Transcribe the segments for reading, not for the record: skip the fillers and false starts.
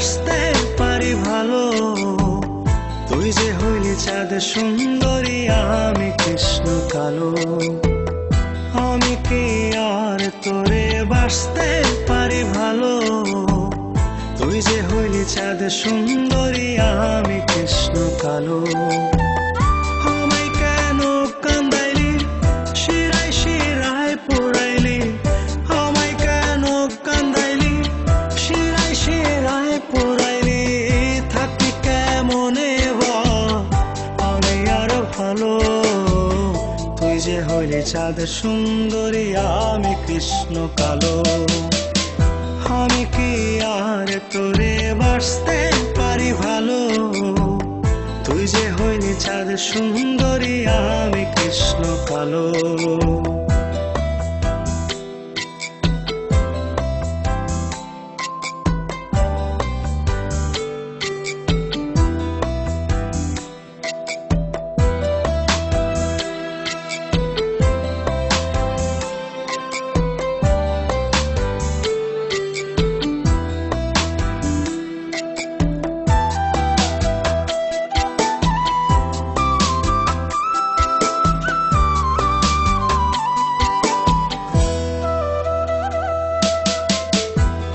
বাসতে পারি ভালো। তুই যে হইলি চাঁদ সুন্দরী, আমি কৃষ্ণ কালো। আমি কি আর তোরে বাসতে পারি ভালো। তুই যে হইলি চাঁদ সুন্দরী, আমি কৃষ্ণ কালো। আমায় কেন কান্দাইলি, শিরায় শিরায় পোড়াইলি। আমায় কেন কান্দাইলি, শিরায় শিরায় পোড়াইলি। থাকি কেমনে বা আমি আরো ভালো। তুই যে হইলি চাঁদ সুন্দরী, আমি কৃষ্ণ কালো। আমি কি আর তোরে বাসতে পারি ভালো। তুই যে হইলি চাঁদ সুন্দরী, আমি কৃষ্ণ কালো।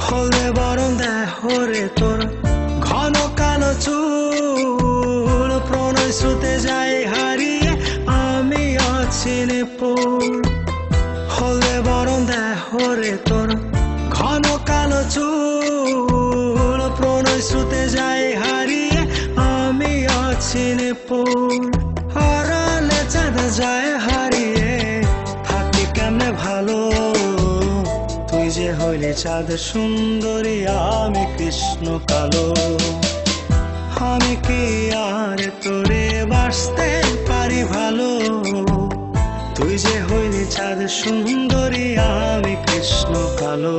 হলে বরং দেহরে তোর ঘন কালো চুল। প্রণয় স্রোতে যাই হারিয়ে আমি অচিনে পুর। হলে বরং দেহরে তোর ঘন কালো চুল। প্রণয় স্রোতে যাই হারিয়ে আমি অচিনে পুর। হারালে চাঁদ যায় হারিয়ে থাকি কেমনে ভালো। তুই যে হইলি চাঁদ সুন্দরী, আমি কৃষ্ণ কালো। আমি কি আর তোরে বাসতে পারি ভালো। তুই যে হইলি চাঁদ সুন্দরী, আমি কৃষ্ণ কালো।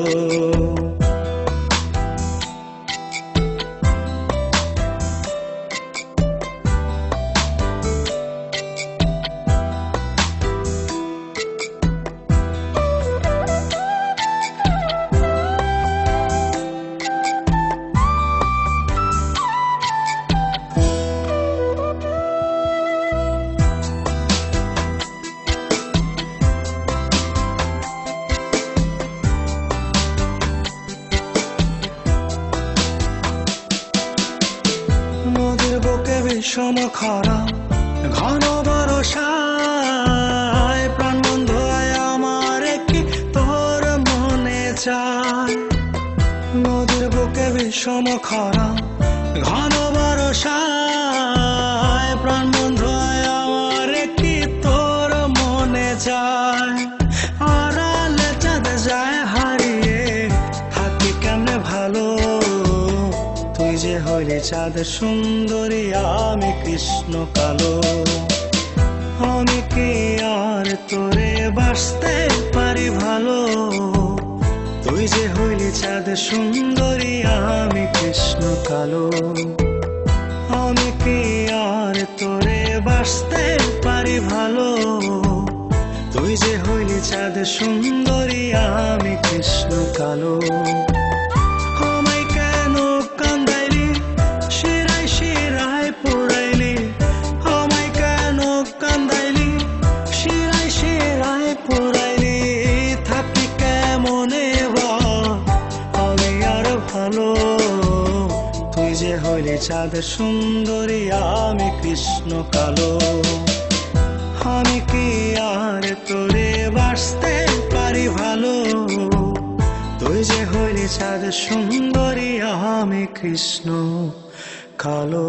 নদীর বুকে বিষম খরা, ঘন বরষায় প্রাণ বন্ধ আমার কি তোর মনে চায়। নদীর বুকে বিষম খরা, ঘন বরষায় প্রাণ বন্ধ আমার কি তোর মনে চায়। আড়ালে চাঁদ যায় হারিয়ে থাকি কেমনে ভালো। তুই যে হইলি চাঁদ সুন্দরী, আমি কৃষ্ণ কালো। আমি কি আর তোরে বাসতে পারি ভালো। তুই যে হইলি চাঁদ সুন্দরী, আমি কৃষ্ণ কালো। আমি কি আর তোরে বাসতে পারি ভালো। তুই যে হইলি চাঁদ সুন্দরী, আমি কৃষ্ণ কালো। আমায় কেন কান্দাইলি, শিরায় শিরায় পোড়াইলি। আমায় কেন কান্দাইলি, শিরায় শিরায় পোড়াইলি। থাকি কেমনে বা আমি আরো ভালো। তুই যে হইলি চাঁদ সুন্দরী, আমি কৃষ্ণ কালো। আমি কি আর তোরে বাসতে পারি ভালো। তুই যে হইলি চাঁদ সুন্দরী, আমি কৃষ্ণ কালো।